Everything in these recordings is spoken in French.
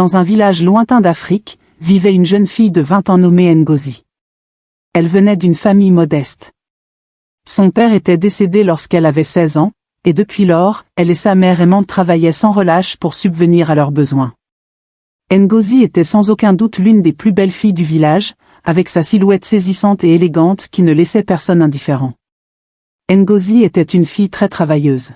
Dans un village lointain d'Afrique, vivait une jeune fille de 20 ans nommée Ngozi. Elle venait d'une famille modeste. Son père était décédé lorsqu'elle avait 16 ans, et depuis lors, elle et sa mère aimante travaillaient sans relâche pour subvenir à leurs besoins. Ngozi était sans aucun doute l'une des plus belles filles du village, avec sa silhouette saisissante et élégante qui ne laissait personne indifférent. Ngozi était une fille très travailleuse.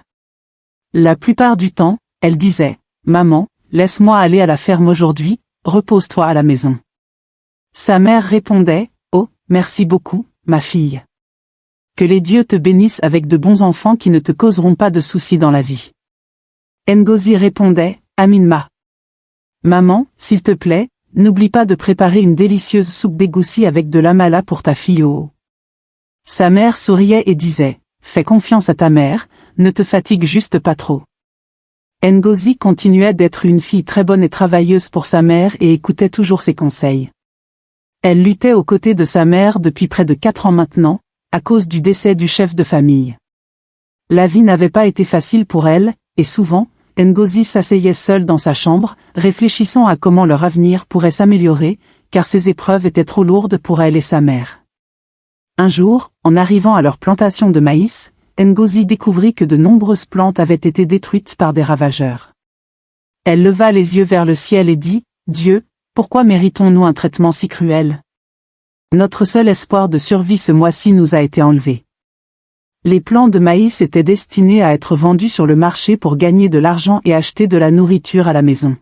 La plupart du temps, elle disait « Maman, laisse-moi aller à la ferme aujourd'hui, repose-toi à la maison. » Sa mère répondait « Oh, merci beaucoup, ma fille. Que les dieux te bénissent avec de bons enfants qui ne te causeront pas de soucis dans la vie. » Ngozi répondait « Amin. Maman, s'il te plaît, n'oublie pas de préparer une délicieuse soupe d'égoussi avec de l'amala pour ta fille oh. » Sa mère souriait et disait « Fais confiance à ta mère, ne te fatigue juste pas trop. » Ngozi continuait d'être une fille très bonne et travailleuse pour sa mère et écoutait toujours ses conseils. Elle luttait aux côtés de sa mère depuis près de 4 ans maintenant, à cause du décès du chef de famille. La vie n'avait pas été facile pour elle, et souvent, Ngozi s'asseyait seule dans sa chambre, réfléchissant à comment leur avenir pourrait s'améliorer, car ces épreuves étaient trop lourdes pour elle et sa mère. Un jour, en arrivant à leur plantation de maïs, Ngozi découvrit que de nombreuses plantes avaient été détruites par des ravageurs. Elle leva les yeux vers le ciel et dit « Dieu, pourquoi méritons-nous un traitement si cruel ? Notre seul espoir de survie ce mois-ci nous a été enlevé. » Les plants de maïs étaient destinés à être vendus sur le marché pour gagner de l'argent et acheter de la nourriture à la maison.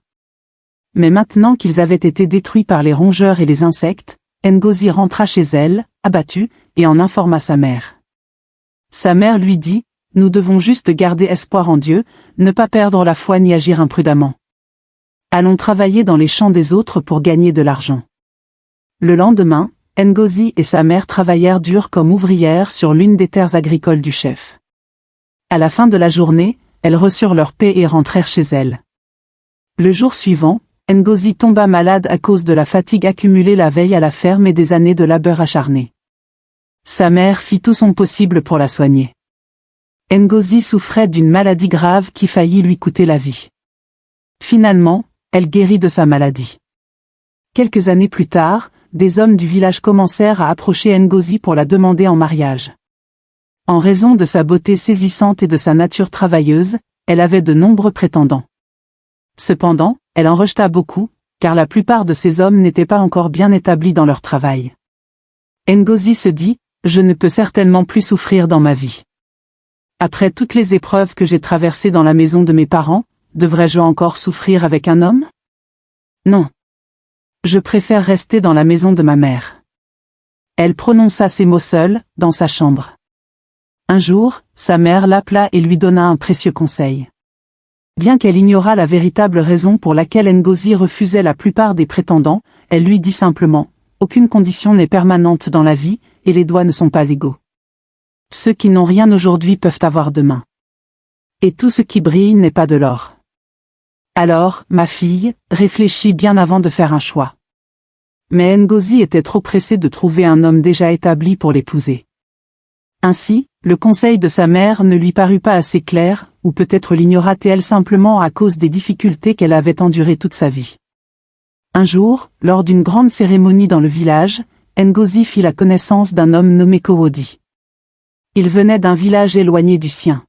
Mais maintenant qu'ils avaient été détruits par les rongeurs et les insectes, Ngozi rentra chez elle, abattue, et en informa sa mère. Sa mère lui dit « Nous devons juste garder espoir en Dieu, ne pas perdre la foi ni agir imprudemment. Allons travailler dans les champs des autres pour gagner de l'argent. » Le lendemain, Ngozi et sa mère travaillèrent dur comme ouvrières sur l'une des terres agricoles du chef. À la fin de la journée, elles reçurent leur paie et rentrèrent chez elles. Le jour suivant, Ngozi tomba malade à cause de la fatigue accumulée la veille à la ferme et des années de labeur acharné. Sa mère fit tout son possible pour la soigner. Ngozi souffrait d'une maladie grave qui faillit lui coûter la vie. Finalement, elle guérit de sa maladie. Quelques années plus tard, des hommes du village commencèrent à approcher Ngozi pour la demander en mariage. En raison de sa beauté saisissante et de sa nature travailleuse, elle avait de nombreux prétendants. Cependant, elle en rejeta beaucoup, car la plupart de ces hommes n'étaient pas encore bien établis dans leur travail. Ngozi se dit « Je ne peux certainement plus souffrir dans ma vie. Après toutes les épreuves que j'ai traversées dans la maison de mes parents, devrais-je encore souffrir avec un homme? Non. Je préfère rester dans la maison de ma mère. » Elle prononça ces mots seule, dans sa chambre. Un jour, sa mère l'appela et lui donna un précieux conseil. Bien qu'elle ignorât la véritable raison pour laquelle Ngozi refusait la plupart des prétendants, elle lui dit simplement « Aucune condition n'est permanente dans la vie, et les doigts ne sont pas égaux. Ceux qui n'ont rien aujourd'hui peuvent avoir demain. Et tout ce qui brille n'est pas de l'or. Alors, ma fille, réfléchis bien avant de faire un choix. » Mais Ngozi était trop pressée de trouver un homme déjà établi pour l'épouser. Ainsi, le conseil de sa mère ne lui parut pas assez clair, ou peut-être l'ignora-t-elle simplement à cause des difficultés qu'elle avait endurées toute sa vie. Un jour, lors d'une grande cérémonie dans le village, Ngozi fit la connaissance d'un homme nommé Kowodi. Il venait d'un village éloigné du sien.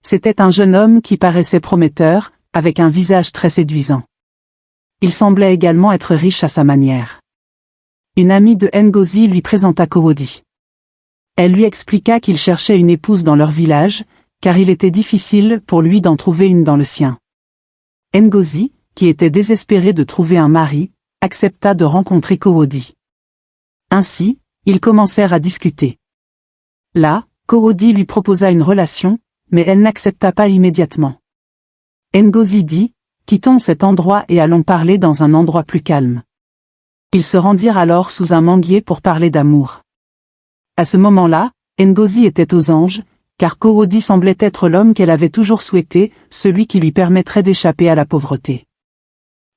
C'était un jeune homme qui paraissait prometteur, avec un visage très séduisant. Il semblait également être riche à sa manière. Une amie de Ngozi lui présenta Kowodi. Elle lui expliqua qu'il cherchait une épouse dans leur village, car il était difficile pour lui d'en trouver une dans le sien. Ngozi, qui était désespéré de trouver un mari, accepta de rencontrer Kowodi. Ainsi, ils commencèrent à discuter. Là, Kowodi lui proposa une relation, mais elle n'accepta pas immédiatement. Ngozi dit « Quittons cet endroit et allons parler dans un endroit plus calme. » Ils se rendirent alors sous un manguier pour parler d'amour. À ce moment-là, Ngozi était aux anges, car Kowodi semblait être l'homme qu'elle avait toujours souhaité, celui qui lui permettrait d'échapper à la pauvreté.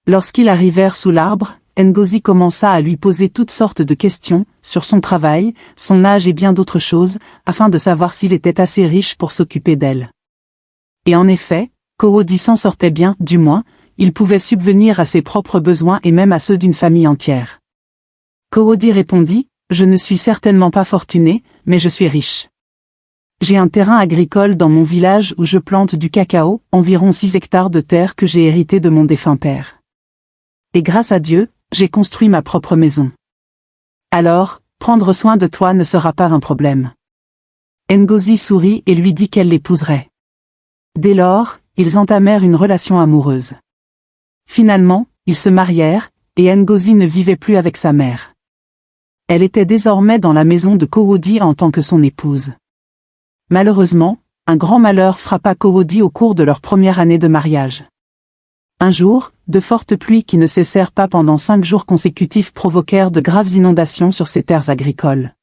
Lorsqu'ils arrivèrent sous l'arbre, Ngozi commença à lui poser toutes sortes de questions, sur son travail, son âge et bien d'autres choses, afin de savoir s'il était assez riche pour s'occuper d'elle. Et en effet, Kowodi s'en sortait bien, du moins, il pouvait subvenir à ses propres besoins et même à ceux d'une famille entière. Kowodi répondit, je ne suis certainement pas fortuné, mais je suis riche. J'ai un terrain agricole dans mon village où je plante du cacao, environ 6 hectares de terre que j'ai hérité de mon défunt père. Et grâce à Dieu, j'ai construit ma propre maison. Alors, prendre soin de toi ne sera pas un problème. Ngozi sourit et lui dit qu'elle l'épouserait. Dès lors, ils entamèrent une relation amoureuse. Finalement, ils se marièrent, et Ngozi ne vivait plus avec sa mère. Elle était désormais dans la maison de Kowodi en tant que son épouse. Malheureusement, un grand malheur frappa Kowodi au cours de leur première année de mariage. Un jour, de fortes pluies qui ne cessèrent pas pendant 5 jours consécutifs provoquèrent de graves inondations sur ces terres agricoles.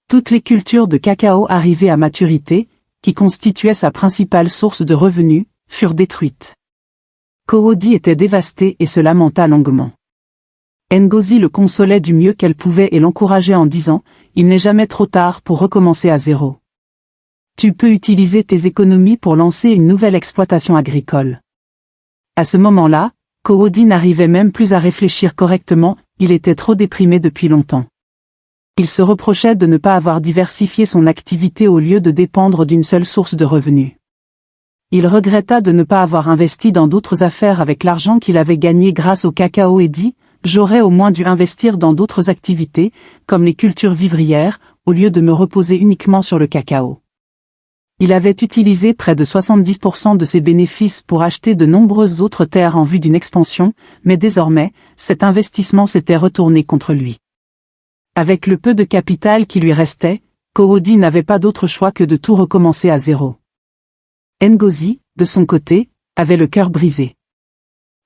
Toutes les cultures de cacao arrivées à maturité, qui constituaient sa principale source de revenus, furent détruites. Kowodi était dévastée et se lamenta longuement. Ngozi le consolait du mieux qu'elle pouvait et l'encourageait en disant « Il n'est jamais trop tard pour recommencer à zéro. Tu peux utiliser tes économies pour lancer une nouvelle exploitation agricole. » À ce moment-là, Kowodi n'arrivait même plus à réfléchir correctement, il était trop déprimé depuis longtemps. Il se reprochait de ne pas avoir diversifié son activité au lieu de dépendre d'une seule source de revenus. Il regretta de ne pas avoir investi dans d'autres affaires avec l'argent qu'il avait gagné grâce au cacao et dit « J'aurais au moins dû investir dans d'autres activités, comme les cultures vivrières, au lieu de me reposer uniquement sur le cacao. » Il avait utilisé près de 70% de ses bénéfices pour acheter de nombreuses autres terres en vue d'une expansion, mais désormais, cet investissement s'était retourné contre lui. Avec le peu de capital qui lui restait, Kowodi n'avait pas d'autre choix que de tout recommencer à zéro. Ngozi, de son côté, avait le cœur brisé.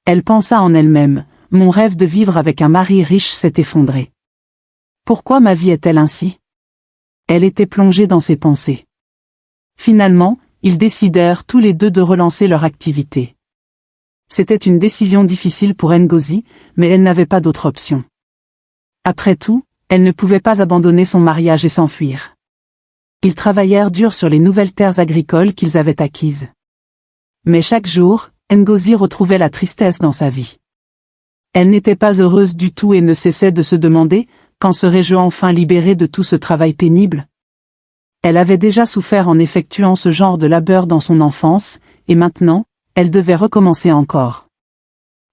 Elle pensa en elle-même, « Mon rêve de vivre avec un mari riche s'est effondré. Pourquoi ma vie est-elle ainsi ?» Elle était plongée dans ses pensées. Finalement, ils décidèrent tous les deux de relancer leur activité. C'était une décision difficile pour Ngozi, mais elle n'avait pas d'autre option. Après tout, elle ne pouvait pas abandonner son mariage et s'enfuir. Ils travaillèrent dur sur les nouvelles terres agricoles qu'ils avaient acquises. Mais chaque jour, Ngozi retrouvait la tristesse dans sa vie. Elle n'était pas heureuse du tout et ne cessait de se demander, quand serais-je enfin libérée de tout ce travail pénible ? Elle avait déjà souffert en effectuant ce genre de labeur dans son enfance, et maintenant, elle devait recommencer encore.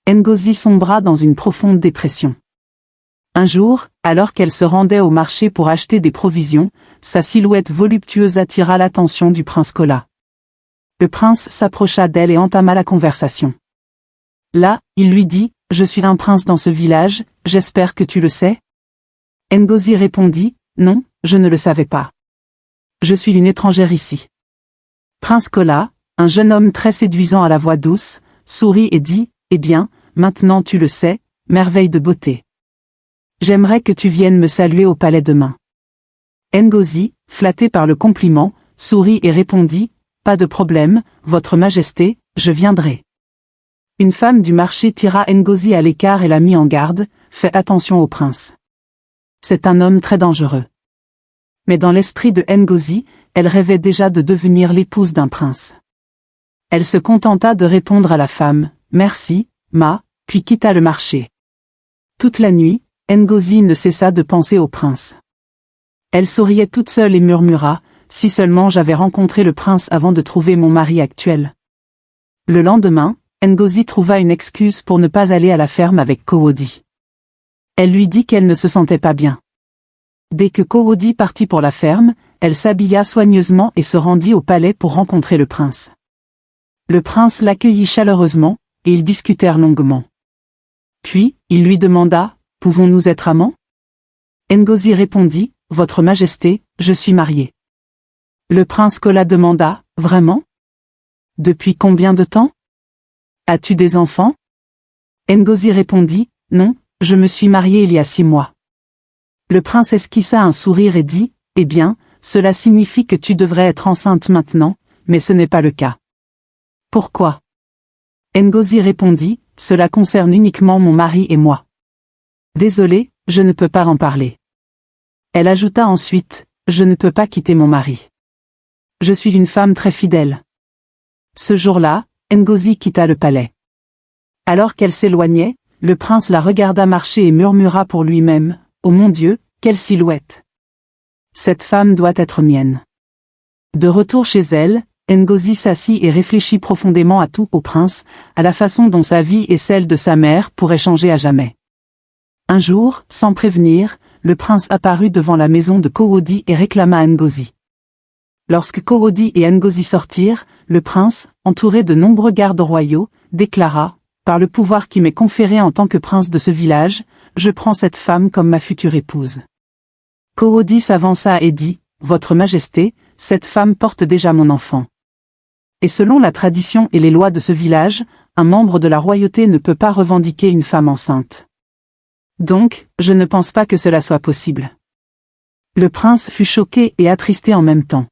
Ngozi sombra dans une profonde dépression. Un jour, alors qu'elle se rendait au marché pour acheter des provisions, sa silhouette voluptueuse attira l'attention du prince Kola. Le prince s'approcha d'elle et entama la conversation. Là, il lui dit, « Je suis un prince dans ce village, j'espère que tu le sais ?» Ngozi répondit, « Non, je ne le savais pas. Je suis une étrangère ici. » Prince Kola, un jeune homme très séduisant à la voix douce, sourit et dit, « Eh bien, maintenant tu le sais, merveille de beauté. J'aimerais que tu viennes me saluer au palais demain. » Ngozi, flatté par le compliment, sourit et répondit, « Pas de problème, votre majesté, je viendrai. » Une femme du marché tira Ngozi à l'écart et la mit en garde, « Fais attention au prince. C'est un homme très dangereux. » Mais dans l'esprit de Ngozi, elle rêvait déjà de devenir l'épouse d'un prince. Elle se contenta de répondre à la femme, « Merci, ma », puis quitta le marché. Toute la nuit, Ngozi ne cessa de penser au prince. Elle souriait toute seule et murmura, « Si seulement j'avais rencontré le prince avant de trouver mon mari actuel. » Le lendemain, Ngozi trouva une excuse pour ne pas aller à la ferme avec Kowodi. Elle lui dit qu'elle ne se sentait pas bien. Dès que Kowodi partit pour la ferme, elle s'habilla soigneusement et se rendit au palais pour rencontrer le prince. Le prince l'accueillit chaleureusement, et ils discutèrent longuement. Puis, il lui demanda, « Pouvons-nous être amants ?» Ngozi répondit, « Votre Majesté, je suis marié. » Le prince Kola demanda, « Vraiment ? Depuis combien de temps ? As-tu des enfants ?» Ngozi répondit, « Non, je me suis marié il y a 6 mois. » Le prince esquissa un sourire et dit, « Eh bien, cela signifie que tu devrais être enceinte maintenant, mais ce n'est pas le cas. » Pourquoi ? Ngozi répondit, « Cela concerne uniquement mon mari et moi. Désolé, je ne peux pas en parler. » Elle ajouta ensuite, « Je ne peux pas quitter mon mari. Je suis une femme très fidèle. » Ce jour-là, Ngozi quitta le palais. Alors qu'elle s'éloignait, le prince la regarda marcher et murmura pour lui-même, « Oh mon Dieu, quelle silhouette! Cette femme doit être mienne. » De retour chez elle, Ngozi s'assit et réfléchit profondément à tout au prince, à la façon dont sa vie et celle de sa mère pourraient changer à jamais. Un jour, sans prévenir, le prince apparut devant la maison de Kowodi et réclama Ngozi. Lorsque Kowodi et Ngozi sortirent, le prince, entouré de nombreux gardes royaux, déclara, « Par le pouvoir qui m'est conféré en tant que prince de ce village, je prends cette femme comme ma future épouse. » Kowodi s'avança et dit, « Votre Majesté, cette femme porte déjà mon enfant. Et selon la tradition et les lois de ce village, un membre de la royauté ne peut pas revendiquer une femme enceinte. Donc, je ne pense pas que cela soit possible. » Le prince fut choqué et attristé en même temps.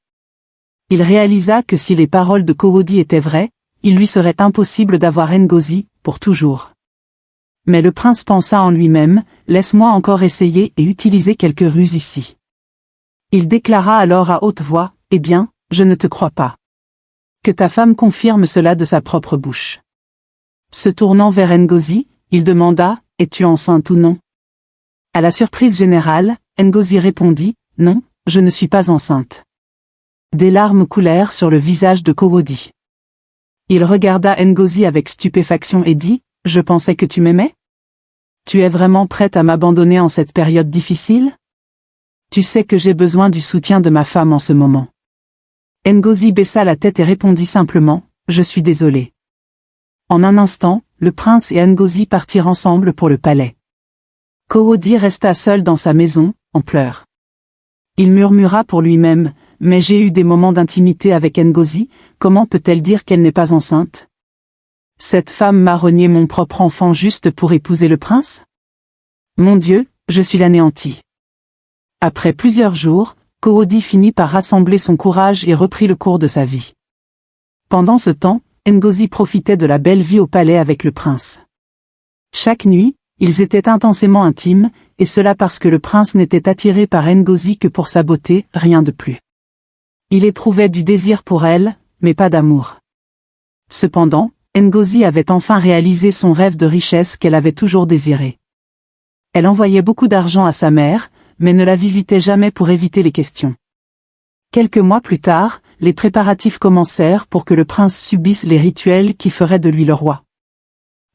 Il réalisa que si les paroles de Kowodi étaient vraies, il lui serait impossible d'avoir Ngozi, pour toujours. Mais le prince pensa en lui-même, « Laisse-moi encore essayer et utiliser quelques ruses ici. » Il déclara alors à haute voix, « Eh bien, je ne te crois pas. Que ta femme confirme cela de sa propre bouche. » Se tournant vers Ngozi, il demanda, « Es-tu enceinte ou non ?» À la surprise générale, Ngozi répondit, « Non, je ne suis pas enceinte. » Des larmes coulèrent sur le visage de Kowodi. Il regarda Ngozi avec stupéfaction et dit, « Je pensais que tu m'aimais ? Tu es vraiment prête à m'abandonner en cette période difficile ? Tu sais que j'ai besoin du soutien de ma femme en ce moment. » Ngozi baissa la tête et répondit simplement, « Je suis désolé. » En un instant, le prince et Ngozi partirent ensemble pour le palais. Kowodi resta seul dans sa maison, en pleurs. Il murmura pour lui-même, « Mais j'ai eu des moments d'intimité avec Ngozi, comment peut-elle dire qu'elle n'est pas enceinte ? Cette femme m'a renié mon propre enfant juste pour épouser le prince ? Mon Dieu, je suis anéanti. » Après plusieurs jours, Kowodi finit par rassembler son courage et reprit le cours de sa vie. Pendant ce temps, Ngozi profitait de la belle vie au palais avec le prince. Chaque nuit, ils étaient intensément intimes, et cela parce que le prince n'était attiré par Ngozi que pour sa beauté, rien de plus. Il éprouvait du désir pour elle, mais pas d'amour. Cependant, Ngozi avait enfin réalisé son rêve de richesse qu'elle avait toujours désiré. Elle envoyait beaucoup d'argent à sa mère, mais ne la visitait jamais pour éviter les questions. Quelques mois plus tard, les préparatifs commencèrent pour que le prince subisse les rituels qui feraient de lui le roi.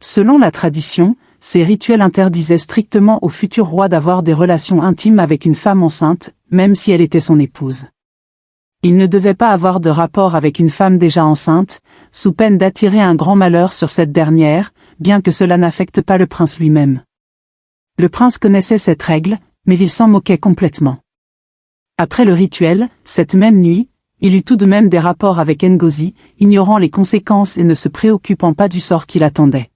Selon la tradition, ces rituels interdisaient strictement au futur roi d'avoir des relations intimes avec une femme enceinte, même si elle était son épouse. Il ne devait pas avoir de rapport avec une femme déjà enceinte, sous peine d'attirer un grand malheur sur cette dernière, bien que cela n'affecte pas le prince lui-même. Le prince connaissait cette règle, mais il s'en moquait complètement. Après le rituel, cette même nuit, il eut tout de même des rapports avec Ngozi, ignorant les conséquences et ne se préoccupant pas du sort qui l'attendait.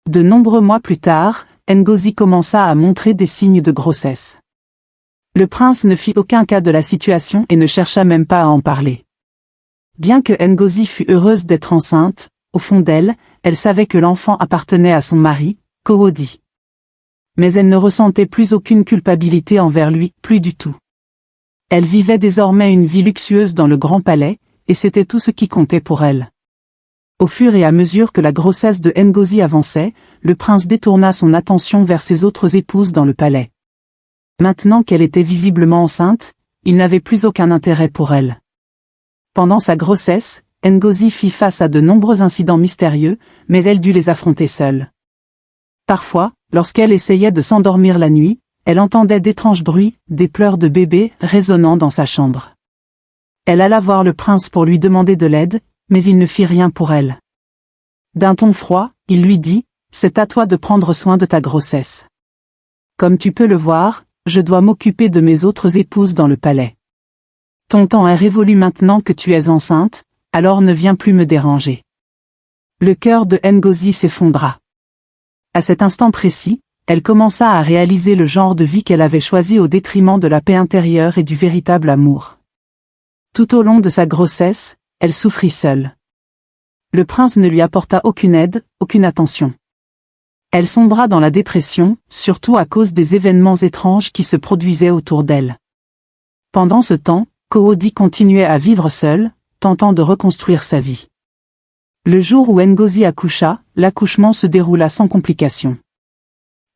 De nombreux mois plus tard, Ngozi commença à montrer des signes de grossesse. Le prince ne fit aucun cas de la situation et ne chercha même pas à en parler. Bien que Ngozi fût heureuse d'être enceinte, au fond d'elle, elle savait que l'enfant appartenait à son mari, Kowodi. Mais elle ne ressentait plus aucune culpabilité envers lui, plus du tout. Elle vivait désormais une vie luxueuse dans le grand palais, et c'était tout ce qui comptait pour elle. Au fur et à mesure que la grossesse de Ngozi avançait, le prince détourna son attention vers ses autres épouses dans le palais. Maintenant qu'elle était visiblement enceinte, il n'avait plus aucun intérêt pour elle. Pendant sa grossesse, Ngozi fit face à de nombreux incidents mystérieux, mais elle dut les affronter seule. Parfois, lorsqu'elle essayait de s'endormir la nuit, elle entendait d'étranges bruits, des pleurs de bébé résonnant dans sa chambre. Elle alla voir le prince pour lui demander de l'aide, mais il ne fit rien pour elle. D'un ton froid, il lui dit, « C'est à toi de prendre soin de ta grossesse. Comme tu peux le voir, je dois m'occuper de mes autres épouses dans le palais. Ton temps est révolu maintenant que tu es enceinte, alors ne viens plus me déranger. » Le cœur de Ngozi s'effondra. À cet instant précis, elle commença à réaliser le genre de vie qu'elle avait choisi au détriment de la paix intérieure et du véritable amour. Tout au long de sa grossesse, elle souffrit seule. Le prince ne lui apporta aucune aide, aucune attention. Elle sombra dans la dépression, surtout à cause des événements étranges qui se produisaient autour d'elle. Pendant ce temps, Kowodi continuait à vivre seule, tentant de reconstruire sa vie. Le jour où Ngozi accoucha, l'accouchement se déroula sans complications.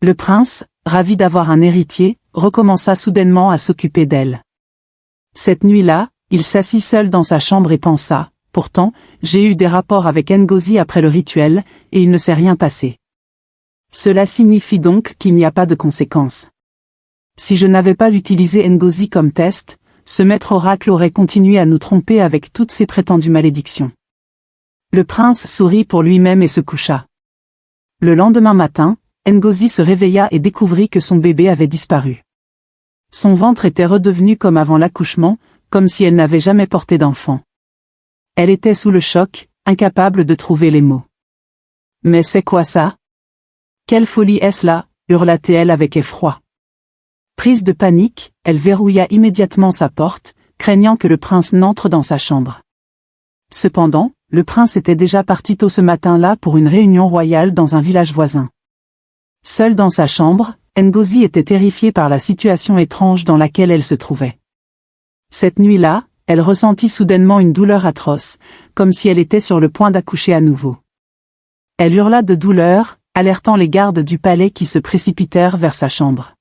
Le prince, ravi d'avoir un héritier, recommença soudainement à s'occuper d'elle. Cette nuit-là, il s'assit seul dans sa chambre et pensa, « Pourtant, j'ai eu des rapports avec Ngozi après le rituel, et il ne s'est rien passé. Cela signifie donc qu'il n'y a pas de conséquences. Si je n'avais pas utilisé Ngozi comme test, ce maître oracle aurait continué à nous tromper avec toutes ses prétendues malédictions. » Le prince sourit pour lui-même et se coucha. Le lendemain matin, Ngozi se réveilla et découvrit que son bébé avait disparu. Son ventre était redevenu comme avant l'accouchement, comme si elle n'avait jamais porté d'enfant. Elle était sous le choc, incapable de trouver les mots. « Mais c'est quoi ça? Quelle folie est-ce là ?» hurla-t-elle avec effroi. Prise de panique, elle verrouilla immédiatement sa porte, craignant que le prince n'entre dans sa chambre. Cependant, le prince était déjà parti tôt ce matin-là pour une réunion royale dans un village voisin. Seule dans sa chambre, Ngozi était terrifiée par la situation étrange dans laquelle elle se trouvait. Cette nuit-là, elle ressentit soudainement une douleur atroce, comme si elle était sur le point d'accoucher à nouveau. Elle hurla de douleur, alertant les gardes du palais qui se précipitèrent vers sa chambre.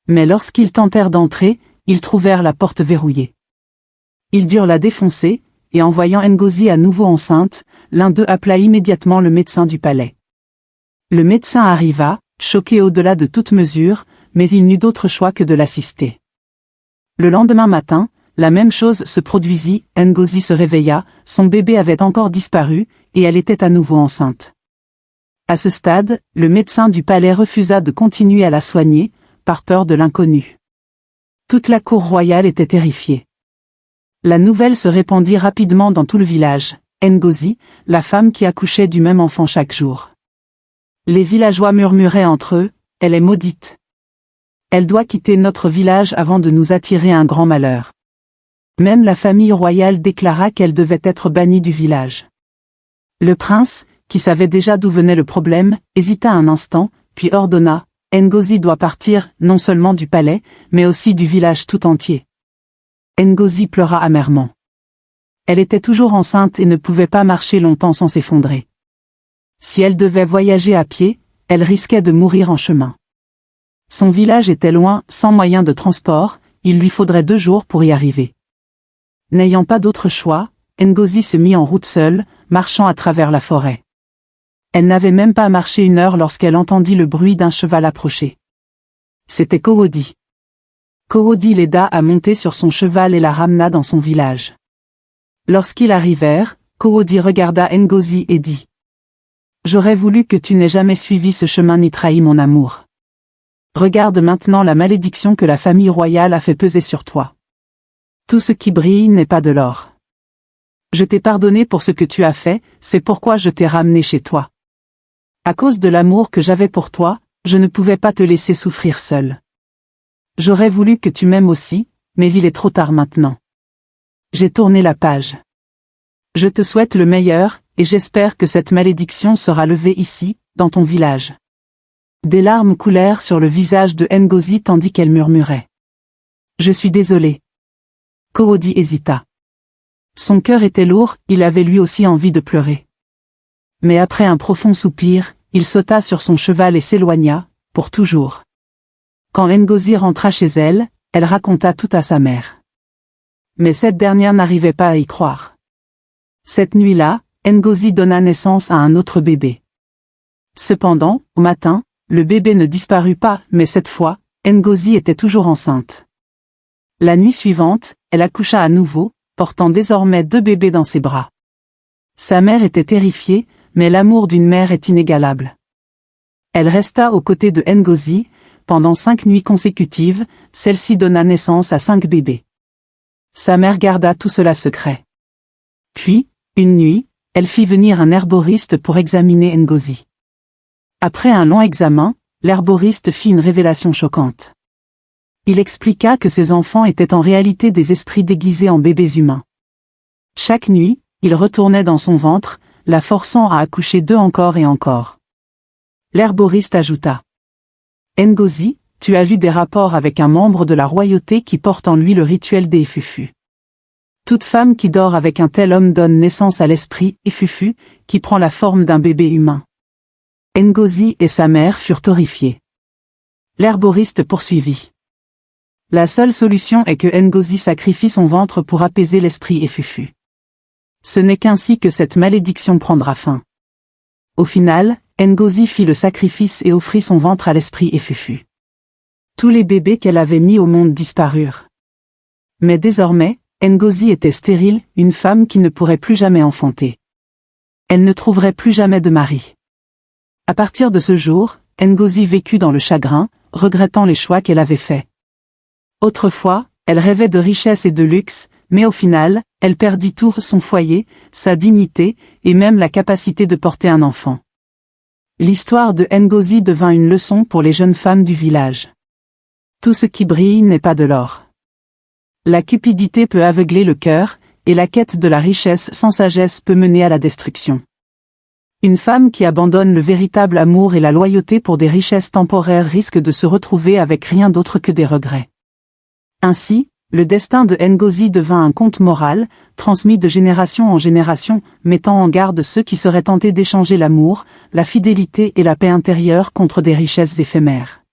Mais lorsqu'ils tentèrent d'entrer, ils trouvèrent la porte verrouillée. Ils durent la défoncer, et en voyant Ngozi à nouveau enceinte, l'un d'eux appela immédiatement le médecin du palais. Le médecin arriva, choqué au-delà de toute mesure, mais il n'eut d'autre choix que de l'assister. Le lendemain matin, la même chose se produisit, Ngozi se réveilla, son bébé avait encore disparu, et elle était à nouveau enceinte. À ce stade, le médecin du palais refusa de continuer à la soigner, par peur de l'inconnu. Toute la cour royale était terrifiée. La nouvelle se répandit rapidement dans tout le village, Ngozi, la femme qui accouchait du même enfant chaque jour. Les villageois murmuraient entre eux, « Elle est maudite. Elle doit quitter notre village avant de nous attirer un grand malheur. » Même la famille royale déclara qu'elle devait être bannie du village. Le prince, qui savait déjà d'où venait le problème, hésita un instant, puis ordonna, « Ngozi doit partir, non seulement du palais, mais aussi du village tout entier. » Ngozi pleura amèrement. Elle était toujours enceinte et ne pouvait pas marcher longtemps sans s'effondrer. Si elle devait voyager à pied, elle risquait de mourir en chemin. Son village était loin, sans moyen de transport, il lui faudrait 2 jours pour y arriver. N'ayant pas d'autre choix, Ngozi se mit en route seule, marchant à travers la forêt. Elle n'avait même pas marché 1 heure lorsqu'elle entendit le bruit d'un cheval approcher. C'était Kowodi. Kowodi l'aida à monter sur son cheval et la ramena dans son village. Lorsqu'ils arrivèrent, Kowodi regarda Ngozi et dit « J'aurais voulu que tu n'aies jamais suivi ce chemin ni trahi mon amour. Regarde maintenant la malédiction que la famille royale a fait peser sur toi. Tout ce qui brille n'est pas de l'or. Je t'ai pardonné pour ce que tu as fait, c'est pourquoi je t'ai ramené chez toi. À cause de l'amour que j'avais pour toi, je ne pouvais pas te laisser souffrir seul. J'aurais voulu que tu m'aimes aussi, mais il est trop tard maintenant. J'ai tourné la page. Je te souhaite le meilleur, et j'espère que cette malédiction sera levée ici, dans ton village. » Des larmes coulèrent sur le visage de Ngozi tandis qu'elle murmurait. « Je suis désolé. » Kowodi hésita. Son cœur était lourd, il avait lui aussi envie de pleurer. Mais après un profond soupir, il sauta sur son cheval et s'éloigna, pour toujours. Quand Ngozi rentra chez elle, elle raconta tout à sa mère. Mais cette dernière n'arrivait pas à y croire. Cette nuit-là, Ngozi donna naissance à un autre bébé. Cependant, au matin, le bébé ne disparut pas, mais cette fois, Ngozi était toujours enceinte. La nuit suivante, elle accoucha à nouveau, portant désormais 2 bébés dans ses bras. Sa mère était terrifiée, mais l'amour d'une mère est inégalable. Elle resta aux côtés de Ngozi, pendant 5 nuits consécutives, celle-ci donna naissance à 5 bébés. Sa mère garda tout cela secret. Puis, une nuit, elle fit venir un herboriste pour examiner Ngozi. Après un long examen, l'herboriste fit une révélation choquante. Il expliqua que ses enfants étaient en réalité des esprits déguisés en bébés humains. Chaque nuit, il retournait dans son ventre, la forçant à accoucher 2 encore et encore. L'herboriste ajouta. « Ngozi, tu as eu des rapports avec un membre de la royauté qui porte en lui le rituel des Fufu. Toute femme qui dort avec un tel homme donne naissance à l'esprit Efufu, qui prend la forme d'un bébé humain. Ngozi et sa mère furent horrifiés. L'herboriste poursuivit. La seule solution est que Ngozi sacrifie son ventre pour apaiser l'esprit Efufu. Ce n'est qu'ainsi que cette malédiction prendra fin. Au final, Ngozi fit le sacrifice et offrit son ventre à l'esprit Efufu. Tous les bébés qu'elle avait mis au monde disparurent. Mais désormais, Ngozi était stérile, une femme qui ne pourrait plus jamais enfanter. Elle ne trouverait plus jamais de mari. À partir de ce jour, Ngozi vécut dans le chagrin, regrettant les choix qu'elle avait faits. Autrefois, elle rêvait de richesse et de luxe, mais au final, elle perdit tout son foyer, sa dignité, et même la capacité de porter un enfant. L'histoire de Ngozi devint une leçon pour les jeunes femmes du village. Tout ce qui brille n'est pas de l'or. La cupidité peut aveugler le cœur, et la quête de la richesse sans sagesse peut mener à la destruction. Une femme qui abandonne le véritable amour et la loyauté pour des richesses temporaires risque de se retrouver avec rien d'autre que des regrets. Ainsi, le destin de Ngozi devint un conte moral, transmis de génération en génération, mettant en garde ceux qui seraient tentés d'échanger l'amour, la fidélité et la paix intérieure contre des richesses éphémères.